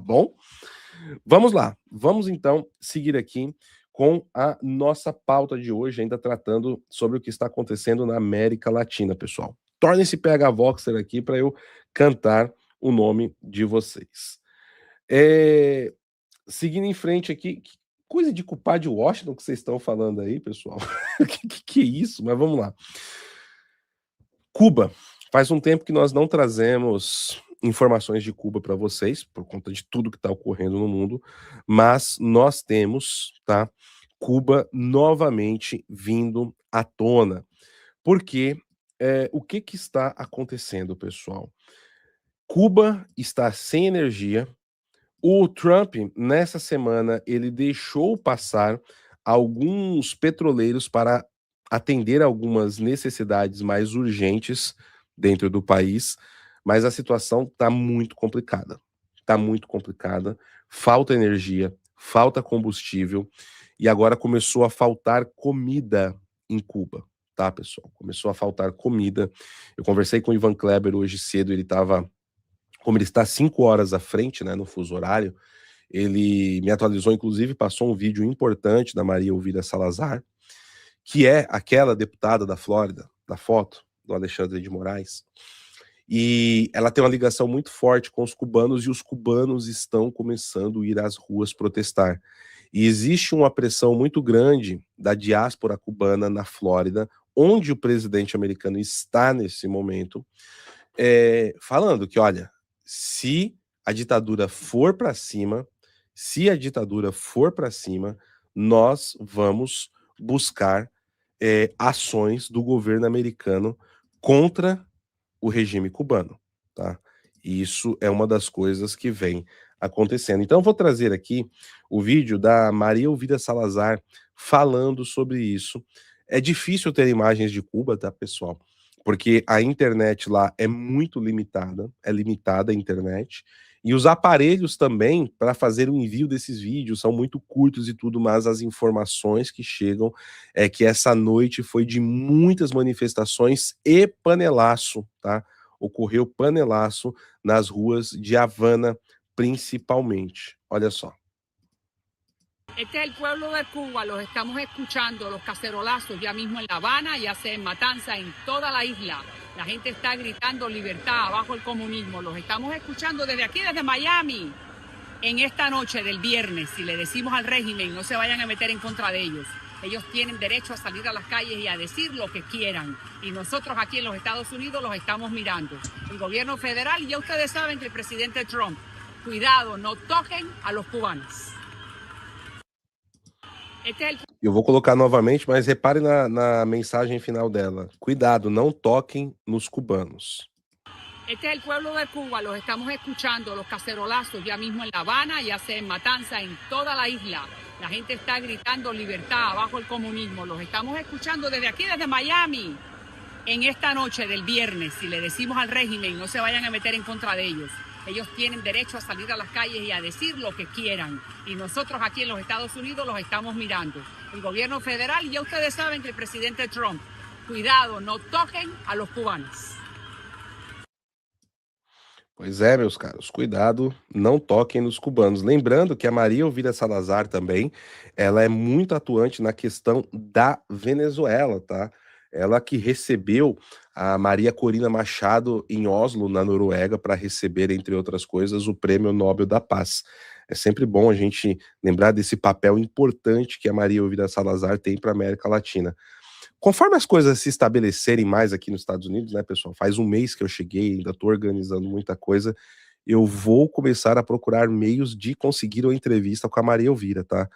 bom? Vamos lá, vamos então seguir aqui com a nossa pauta de hoje, ainda tratando sobre o que está acontecendo na América Latina, pessoal. Torne-se PH Voxer aqui para eu cantar o nome de vocês. Seguindo em frente aqui, que coisa de culpar de Washington que vocês estão falando aí, pessoal. que é isso? Mas vamos lá. Cuba. Faz um tempo que nós não trazemos informações de Cuba para vocês, por conta de tudo que está ocorrendo no mundo, mas nós temos, tá? Cuba novamente vindo à tona. Porque o que está acontecendo, pessoal? Cuba está sem energia. O Trump, nessa semana, ele deixou passar alguns petroleiros para atender algumas necessidades mais urgentes dentro do país, mas a situação está muito complicada. Está muito complicada. Falta energia, falta combustível e agora começou a faltar comida em Cuba, tá, pessoal? Começou a faltar comida. Eu conversei com o Ivan Kleber hoje cedo, como ele está 5 horas à frente, né, no fuso horário, ele me atualizou, inclusive, passou um vídeo importante da Maria Elvira Salazar, que é aquela deputada da Flórida, da foto, do Alexandre de Moraes, e ela tem uma ligação muito forte com os cubanos, e os cubanos estão começando a ir às ruas protestar. E existe uma pressão muito grande da diáspora cubana na Flórida, onde o presidente americano está nesse momento, falando que, olha, se a ditadura for para cima, nós vamos buscar ações do governo americano contra o regime cubano, tá? E isso é uma das coisas que vem acontecendo. Então eu vou trazer aqui o vídeo da Maria Elvira Salazar falando sobre isso. É difícil ter imagens de Cuba, tá, pessoal? Porque a internet lá é muito limitada, é limitada a internet, e os aparelhos também para fazer o envio desses vídeos são muito curtos e tudo, mas as informações que chegam é que essa noite foi de muitas manifestações e panelaço, tá? Ocorreu panelaço nas ruas de Havana, principalmente. Olha só. Este es el pueblo de Cuba, los estamos escuchando, los cacerolazos ya mismo en La Habana, ya sea en Matanza, en toda la isla. La gente está gritando libertad, abajo el comunismo. Los estamos escuchando desde aquí, desde Miami. En esta noche del viernes, si le decimos al régimen, no se vayan a meter en contra de ellos. Ellos tienen derecho a salir a las calles y a decir lo que quieran. Y nosotros aquí en los Estados Unidos los estamos mirando. El gobierno federal, ya ustedes saben que el presidente Trump, cuidado, no toquen a los cubanos. Eu vou colocar novamente, mas repare na mensagem final dela. Cuidado, não toquem nos cubanos. Este es el pueblo de Cuba, los estamos escuchando, los cacerolazos ya mismo en La Habana, ya sea en Matanza, en toda la isla. La gente está gritando libertad, abajo el comunismo. Los estamos escuchando desde aquí, desde Miami. En esta noche del viernes, si le decimos al régimen, no se vayan a meter en contra de ellos. Ellos tienen derecho a salir a las calles y a decir lo que quieran. Y nosotros aquí en los Estados Unidos los estamos mirando. El gobierno federal, ya ustedes saben que el presidente Trump, cuidado, no toquen a los cubanos. Pois é, meus caros, cuidado, não toquem nos cubanos. Lembrando que a Maria Elvira Salazar também, ela é muito atuante na questão da Venezuela, tá? Ela que recebeu a Maria Corina Machado em Oslo, na Noruega, para receber, entre outras coisas, o Prêmio Nobel da Paz. É sempre bom a gente lembrar desse papel importante que a Maria Elvira Salazar tem para a América Latina. Conforme as coisas se estabelecerem mais aqui nos Estados Unidos, né, pessoal? Faz um mês que eu cheguei, ainda estou organizando muita coisa. Eu vou começar a procurar meios de conseguir uma entrevista com a Maria Elvira, tá?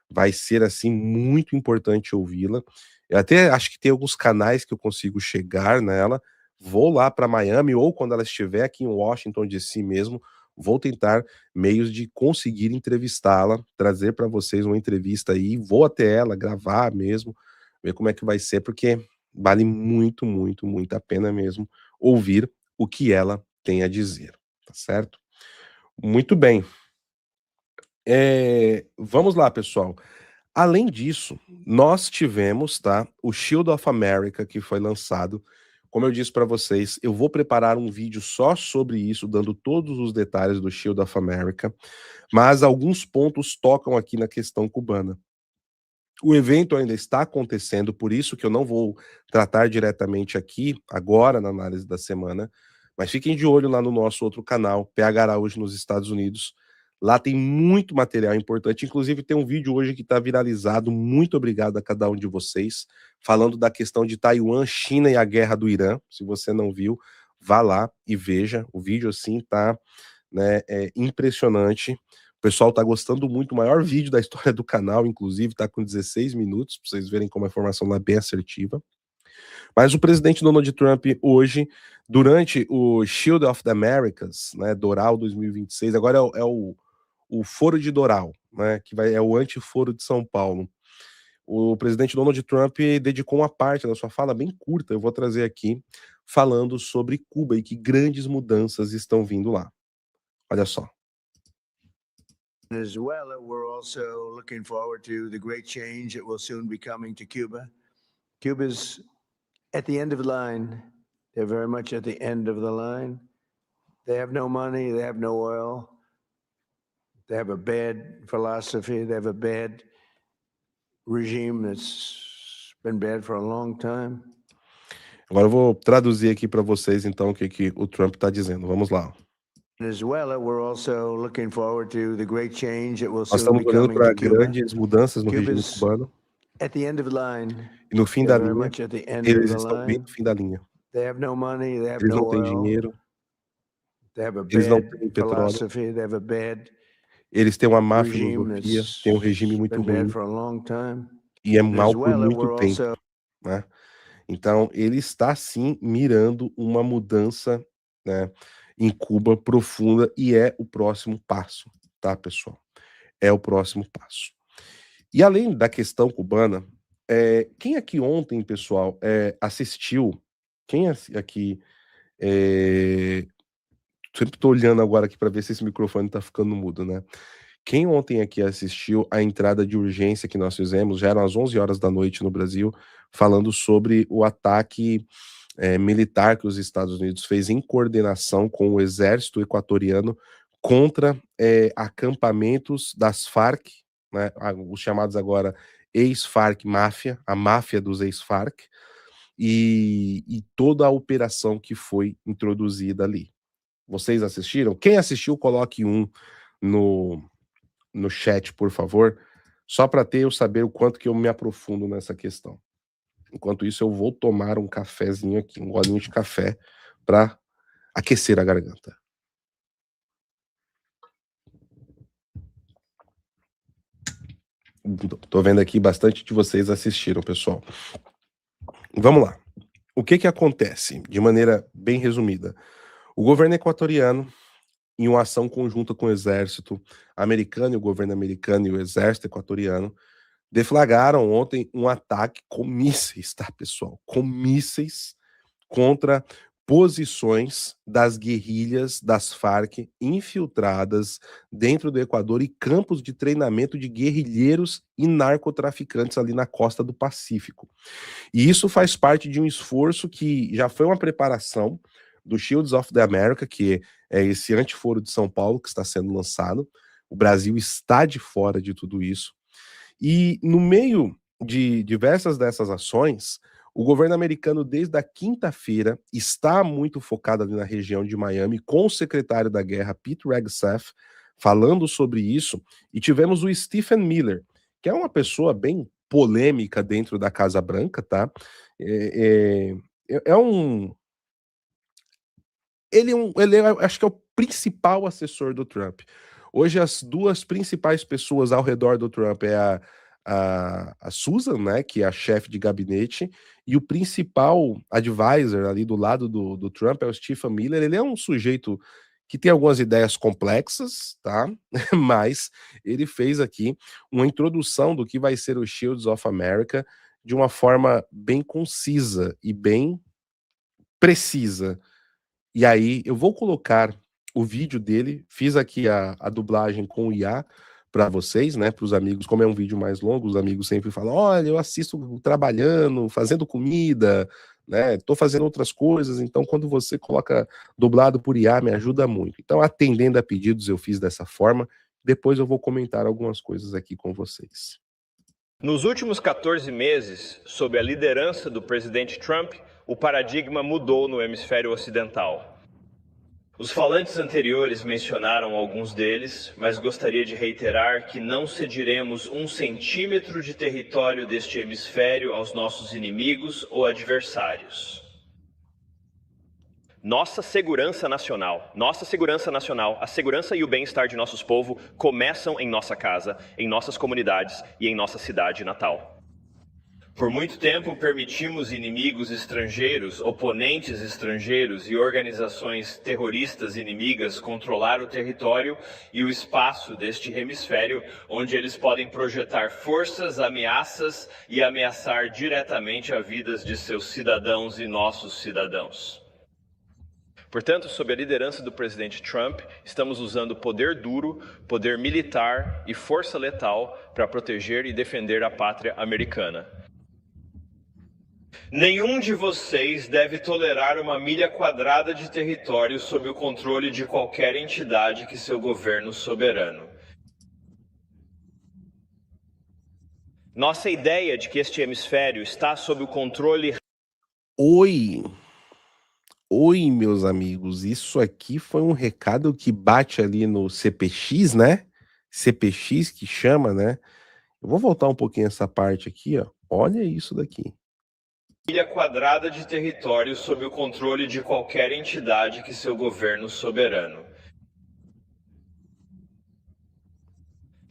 Vai ser, assim, muito importante ouvi-la. Eu até acho que tem alguns canais que eu consigo chegar nela. Vou lá para Miami, ou quando ela estiver aqui em Washington, D.C. mesmo, vou tentar meios de conseguir entrevistá-la, trazer para vocês uma entrevista aí. Vou até ela, gravar mesmo, ver como é que vai ser, porque vale muito, muito, muito a pena mesmo ouvir o que ela tem a dizer, tá certo? Muito bem. Vamos lá, pessoal. Além disso, nós tivemos, tá, o Shield of America, que foi lançado como eu disse para vocês, eu vou preparar um vídeo só sobre isso, dando todos os detalhes do Shield of America, mas alguns pontos tocam aqui na questão cubana. O evento ainda está acontecendo, por isso que eu não vou tratar diretamente aqui, agora, na análise da semana, mas fiquem de olho lá no nosso outro canal, PH Araújo nos Estados Unidos. Lá tem muito material importante, inclusive tem um vídeo hoje que está viralizado, muito obrigado a cada um de vocês, falando da questão de Taiwan, China e a guerra do Irã. Se você não viu, vá lá e veja, o vídeo assim tá, né, impressionante. O pessoal tá gostando muito, o maior vídeo da história do canal, inclusive, tá com 16 minutos, para vocês verem como a informação lá é bem assertiva. Mas o presidente Donald Trump hoje, durante o Shield of the Americas, né, Doral 2026, agora é o Foro de Doral, né, que é o antiforo de São Paulo. O presidente Donald Trump dedicou uma parte da sua fala bem curta, eu vou trazer aqui, falando sobre Cuba e que grandes mudanças estão vindo lá. Olha só. Venezuela, we're also looking forward to the great change that will soon be coming to Cuba. Cuba's at the end of the line. They're very much at the end of the line. They have no money, they have no oil. They have a bad philosophy, they have a bad regime that's been bad for a long time. Agora eu vou traduzir aqui para vocês então o que o Trump está dizendo. Vamos lá. Venezuela, we're also looking forward to the great change that will Nós soon be estamos olhando coming para to Cuba. grandes mudanças no regime Cuba's cubano. at the end of the line. E no fim da They're very linha, much at the end of eles the estão bem line. no fim da linha. They have no money, they have Eles no não têm oil. dinheiro, They have a eles não bad têm petróleo, philosophy, they have a bad eles têm uma má regime filosofia, that's têm um regime muito been bad ruim for a long time. e é mal por Venezuela, muito we're tempo, also né? Então, ele está sim mirando uma mudança, né, em Cuba profunda e é o próximo passo, tá, pessoal? É o próximo passo. E além da questão cubana, quem aqui ontem, pessoal, assistiu? Quem aqui sempre tô olhando agora aqui para ver se esse microfone tá ficando mudo, né? Quem ontem aqui assistiu a entrada de urgência que nós fizemos, já eram às 11 horas da noite no Brasil, falando sobre o ataque militar que os Estados Unidos fez em coordenação com o exército equatoriano contra acampamentos das Farc, né, os chamados agora ex-Farc máfia, a máfia dos ex-Farc, e toda a operação que foi introduzida ali. Vocês assistiram? Quem assistiu, coloque um no chat, por favor, só para eu saber o quanto que eu me aprofundo nessa questão. Enquanto isso, eu vou tomar um cafezinho aqui, um golinho de café, para aquecer a garganta. Tô vendo aqui bastante de vocês assistiram, pessoal. Vamos lá. O que acontece? De maneira bem resumida. O governo equatoriano, em uma ação conjunta com o exército americano, e o governo americano e o exército equatoriano, deflagraram ontem um ataque com mísseis, tá, pessoal? Com mísseis contra posições das guerrilhas das Farc infiltradas dentro do Equador e campos de treinamento de guerrilheiros e narcotraficantes ali na costa do Pacífico. E isso faz parte de um esforço que já foi uma preparação do Shields of the America, que é esse antiforo de São Paulo que está sendo lançado. O Brasil está de fora de tudo isso. E no meio de diversas dessas ações, o governo americano, desde a quinta-feira, está muito focado ali na região de Miami, com o secretário da guerra, Pete Hegseth, falando sobre isso. E tivemos o Stephen Miller, que é uma pessoa bem polêmica dentro da Casa Branca, tá? Ele acho que é o principal assessor do Trump. Hoje, as duas principais pessoas ao redor do Trump é a Susan, né, que é a chefe de gabinete, e o principal advisor ali do lado do Trump é o Stephen Miller. Ele é um sujeito que tem algumas ideias complexas, tá? Mas ele fez aqui uma introdução do que vai ser o Shields of America de uma forma bem concisa e bem precisa. E aí, eu vou colocar o vídeo dele, fiz aqui a dublagem com o IA para vocês, né, para os amigos, como é um vídeo mais longo, os amigos sempre falam, olha, eu assisto trabalhando, fazendo comida, né? Estou fazendo outras coisas, então quando você coloca dublado por IA, me ajuda muito. Então, atendendo a pedidos, eu fiz dessa forma. Depois eu vou comentar algumas coisas aqui com vocês. Nos últimos 14 meses, sob a liderança do presidente Trump, o paradigma mudou no hemisfério ocidental. Os falantes anteriores mencionaram alguns deles, mas gostaria de reiterar que não cediremos 1 centímetro de território deste hemisfério aos nossos inimigos ou adversários. Nossa segurança nacional, a segurança e o bem-estar de nossos povos começam em nossa casa, em nossas comunidades e em nossa cidade natal. Por muito tempo permitimos inimigos estrangeiros, oponentes estrangeiros e organizações terroristas inimigas controlar o território e o espaço deste hemisfério, onde eles podem projetar forças, ameaças e ameaçar diretamente a vidas de seus cidadãos e nossos cidadãos. Portanto, sob a liderança do presidente Trump, estamos usando poder duro, poder militar e força letal para proteger e defender a pátria americana. Nenhum de vocês deve tolerar uma milha quadrada de território sob o controle de qualquer entidade que seu governo soberano. Nossa ideia de que este hemisfério está sob o controle... Oi, meus amigos, isso aqui foi um recado que bate ali no CPX, né? CPX que chama, né? Eu vou voltar um pouquinho essa parte aqui, ó. Olha isso daqui. Milha quadrada de território sob o controle de qualquer entidade que seu governo soberano.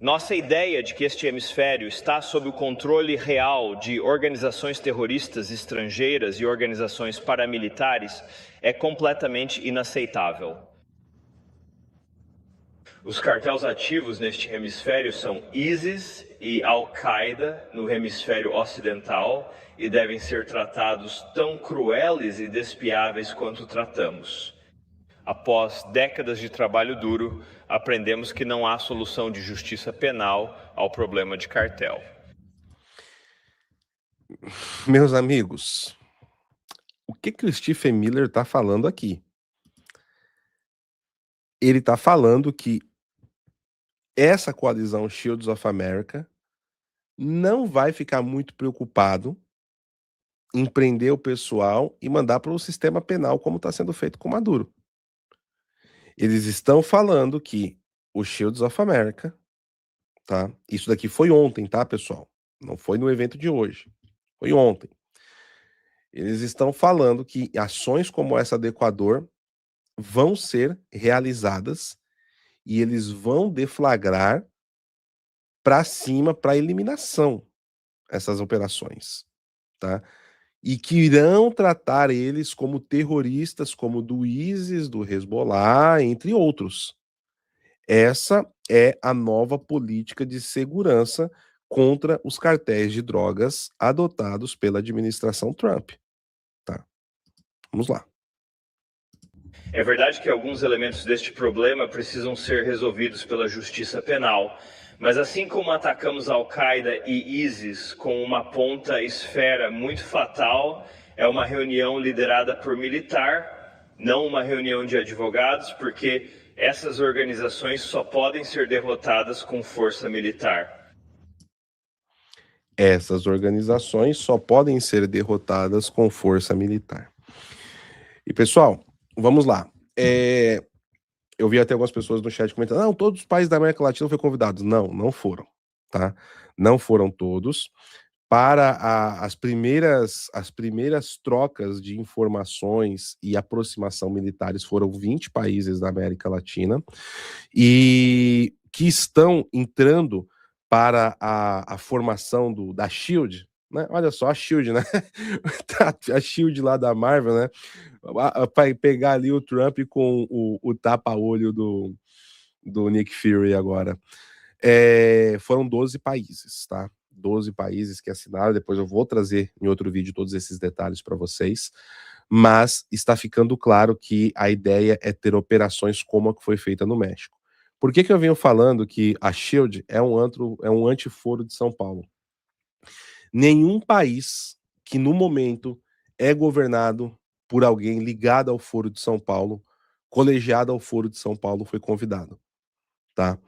Nossa ideia de que este hemisfério está sob o controle real de organizações terroristas estrangeiras e organizações paramilitares é completamente inaceitável. Os cartéis ativos neste hemisfério são ISIS e Al-Qaeda no hemisfério ocidental e devem ser tratados tão cruéis e despiáveis quanto tratamos. Após décadas de trabalho duro, aprendemos que não há solução de justiça penal ao problema de cartel. Meus amigos, o que o Stephen Miller está falando aqui? Ele está falando que essa coalizão Shields of America não vai ficar muito preocupado em prender o pessoal e mandar para o sistema penal como está sendo feito com Maduro. Eles estão falando que o Shields of America, tá? Isso daqui foi ontem, tá, pessoal? Não foi no evento de hoje. Foi ontem. Eles estão falando que ações como essa do Equador vão ser realizadas e eles vão deflagrar para cima, para eliminação, essas operações, tá? E que irão tratar eles como terroristas, como do ISIS, do Hezbollah, entre outros. Essa é a nova política de segurança contra os cartéis de drogas adotados pela administração Trump. Tá? Vamos lá. É verdade que alguns elementos deste problema precisam ser resolvidos pela justiça penal, mas assim como atacamos Al-Qaeda e ISIS com uma ponta esfera muito fatal, é uma reunião liderada por militar, não uma reunião de advogados, porque essas organizações só podem ser derrotadas com força militar. Essas organizações só podem ser derrotadas com força militar. E pessoal, vamos lá. Eu vi até algumas pessoas no chat comentando, não, todos os países da América Latina foram convidados. Não, não foram, tá? Não foram todos. Para as primeiras trocas de informações e aproximação militares foram 20 países da América Latina e que estão entrando para a formação da SHIELD, né? Olha só, a SHIELD, né? A SHIELD lá da Marvel, né? Para pegar ali o Trump com o tapa-olho do Nick Fury agora. Foram 12 países, tá? 12 países que assinaram, depois eu vou trazer em outro vídeo todos esses detalhes para vocês, mas está ficando claro que a ideia é ter operações como a que foi feita no México. Por que eu venho falando que a SHIELD é um antiforo de São Paulo? Nenhum país que no momento é governado por alguém ligado ao Foro de São Paulo, colegiado ao Foro de São Paulo, foi convidado, tá?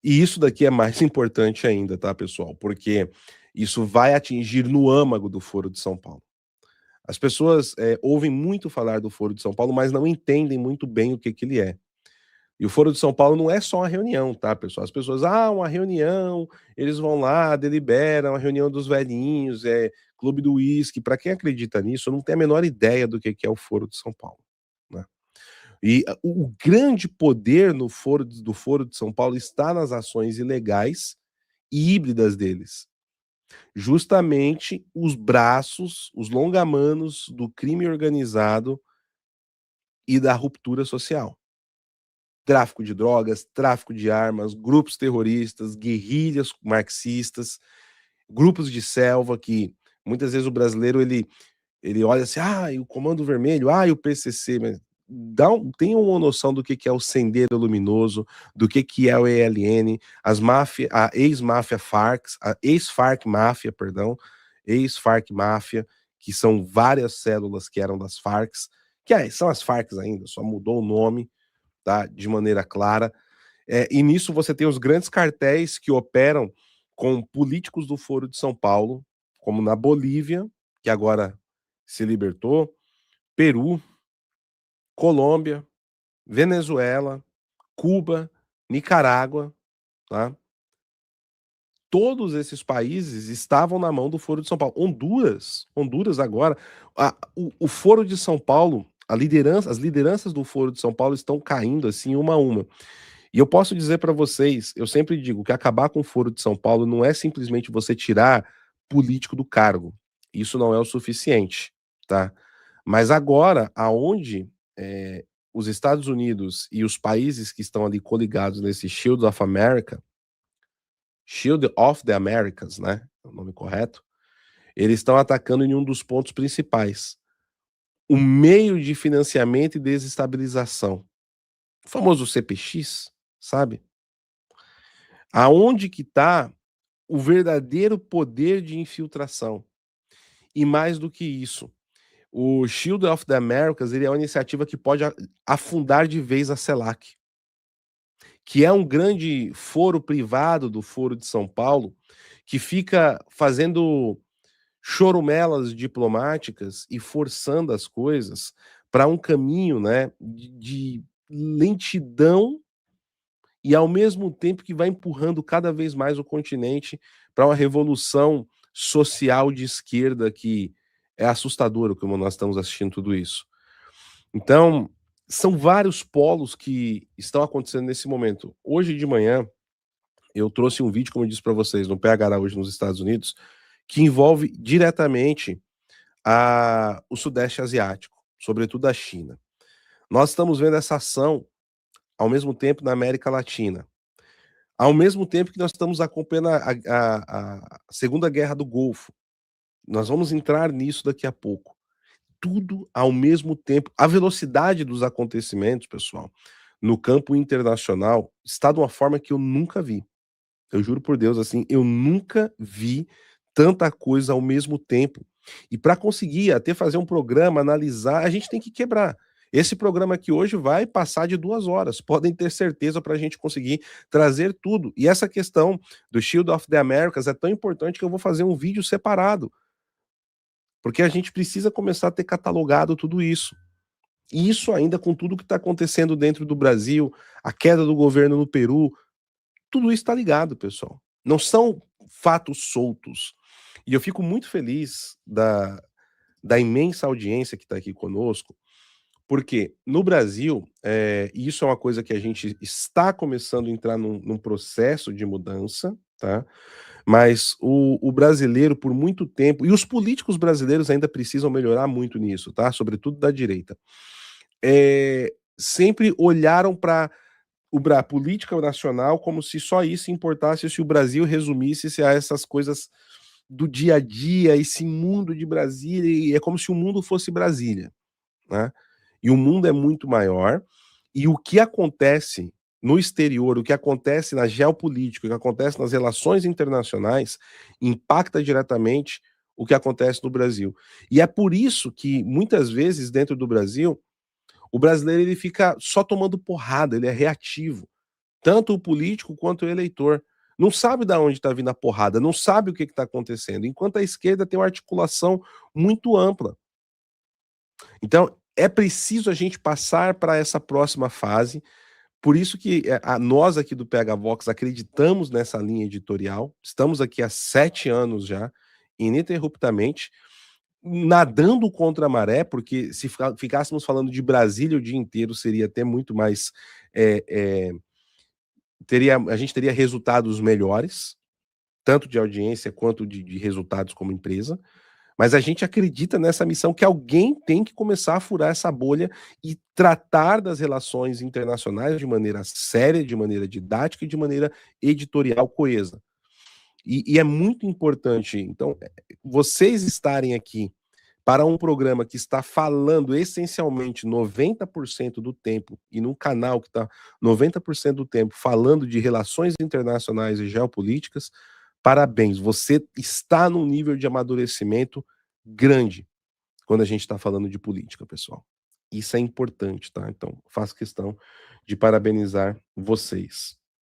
E isso daqui é mais importante ainda, tá, pessoal? Porque isso vai atingir no âmago do Foro de São Paulo. As pessoas ouvem muito falar do Foro de São Paulo, mas não entendem muito bem o que ele é. E o Foro de São Paulo não é só uma reunião, tá, pessoal? As pessoas, uma reunião, eles vão lá, deliberam, a reunião dos velhinhos, clube do uísque. Para quem acredita nisso, não tem a menor ideia do que é o Foro de São Paulo, né? E o grande poder no do Foro de São Paulo está nas ações ilegais e híbridas deles. Justamente os braços, os longamanos do crime organizado e da ruptura social. Tráfico de drogas, tráfico de armas, grupos terroristas, guerrilhas marxistas, grupos de selva que muitas vezes o brasileiro ele olha assim, o Comando Vermelho, o PCC, mas tenham uma noção do que é o Sendero Luminoso, do que é o ELN, a ex-máfia Farc, a ex-Farc Máfia, perdão, ex-Farc Máfia, que são várias células que eram das Farcs, que são as Farcs ainda, só mudou o nome, tá, de maneira clara. E nisso você tem os grandes cartéis que operam com políticos do Foro de São Paulo, como na Bolívia, que agora se libertou, Peru, Colômbia, Venezuela, Cuba, Nicarágua, tá? Todos esses países estavam na mão do Foro de São Paulo. Honduras agora, o Foro de São Paulo, as lideranças do Foro de São Paulo estão caindo assim uma a uma. E eu posso dizer para vocês, eu sempre digo que acabar com o Foro de São Paulo não é simplesmente você tirar político do cargo. Isso não é o suficiente, tá? Mas agora, aonde os Estados Unidos e os países que estão ali coligados nesse Shield of the Americas, né? É o nome correto. Eles estão atacando em um dos pontos principais. O meio de financiamento e desestabilização. O famoso CPX, sabe? Aonde que está o verdadeiro poder de infiltração? E mais do que isso, o Shield of the Americas ele é uma iniciativa que pode afundar de vez a CELAC, que é um grande foro privado do Foro de São Paulo, que fica fazendo chorumelas diplomáticas e forçando as coisas para um caminho, né, de lentidão e ao mesmo tempo que vai empurrando cada vez mais o continente para uma revolução social de esquerda que é assustadora como nós estamos assistindo tudo isso. Então, são vários polos que estão acontecendo nesse momento. Hoje de manhã, eu trouxe um vídeo, como eu disse para vocês, no PH hoje nos Estados Unidos, que envolve diretamente o Sudeste Asiático, sobretudo a China. Nós estamos vendo essa ação ao mesmo tempo na América Latina. Ao mesmo tempo que nós estamos acompanhando a Segunda Guerra do Golfo. Nós vamos entrar nisso daqui a pouco. Tudo ao mesmo tempo. A velocidade dos acontecimentos, pessoal, no campo internacional, está de uma forma que eu nunca vi. Eu juro por Deus, assim, eu nunca vi tanta coisa ao mesmo tempo. E para conseguir até fazer um programa, analisar, a gente tem que quebrar. Esse programa aqui hoje vai passar de 2 horas, podem ter certeza para a gente conseguir trazer tudo. E essa questão do Shield of the Americas é tão importante que eu vou fazer um vídeo separado, porque a gente precisa começar a ter catalogado tudo isso. E isso ainda com tudo que está acontecendo dentro do Brasil, a queda do governo no Peru, tudo isso está ligado, pessoal. Não são fatos soltos. E eu fico muito feliz da imensa audiência que está aqui conosco, porque no Brasil, e isso é uma coisa que a gente está começando a entrar num processo de mudança, tá? Mas o brasileiro, por muito tempo, e os políticos brasileiros ainda precisam melhorar muito nisso, tá? Sobretudo da direita. Sempre olharam para a política nacional como se só isso importasse, se o Brasil resumisse-se a essas coisas do dia a dia, esse mundo de Brasília, e é como se o mundo fosse Brasília, né? E o mundo é muito maior, e o que acontece no exterior, o que acontece na geopolítica, o que acontece nas relações internacionais, impacta diretamente o que acontece no Brasil. E é por isso que, muitas vezes, dentro do Brasil, o brasileiro ele fica só tomando porrada, ele é reativo. Tanto o político quanto o eleitor. Não sabe de onde está vindo a porrada, não sabe o que está acontecendo. Enquanto a esquerda tem uma articulação muito ampla. Então, é preciso a gente passar para essa próxima fase. Por isso que nós aqui do PH Vox acreditamos nessa linha editorial. Estamos aqui há 7 anos já, ininterruptamente, nadando contra a maré, porque se ficássemos falando de Brasília o dia inteiro, seria até muito mais... a gente teria resultados melhores, tanto de audiência quanto de resultados como empresa. Mas a gente acredita nessa missão que alguém tem que começar a furar essa bolha e tratar das relações internacionais de maneira séria, de maneira didática e de maneira editorial coesa. E é muito importante, então, vocês estarem aqui para um programa que está falando essencialmente 90% do tempo, e num canal que está 90% do tempo falando de relações internacionais e geopolíticas, parabéns, você está num nível de amadurecimento grande quando a gente está falando de política, pessoal. Isso é importante, tá? Então, faço questão de parabenizar vocês.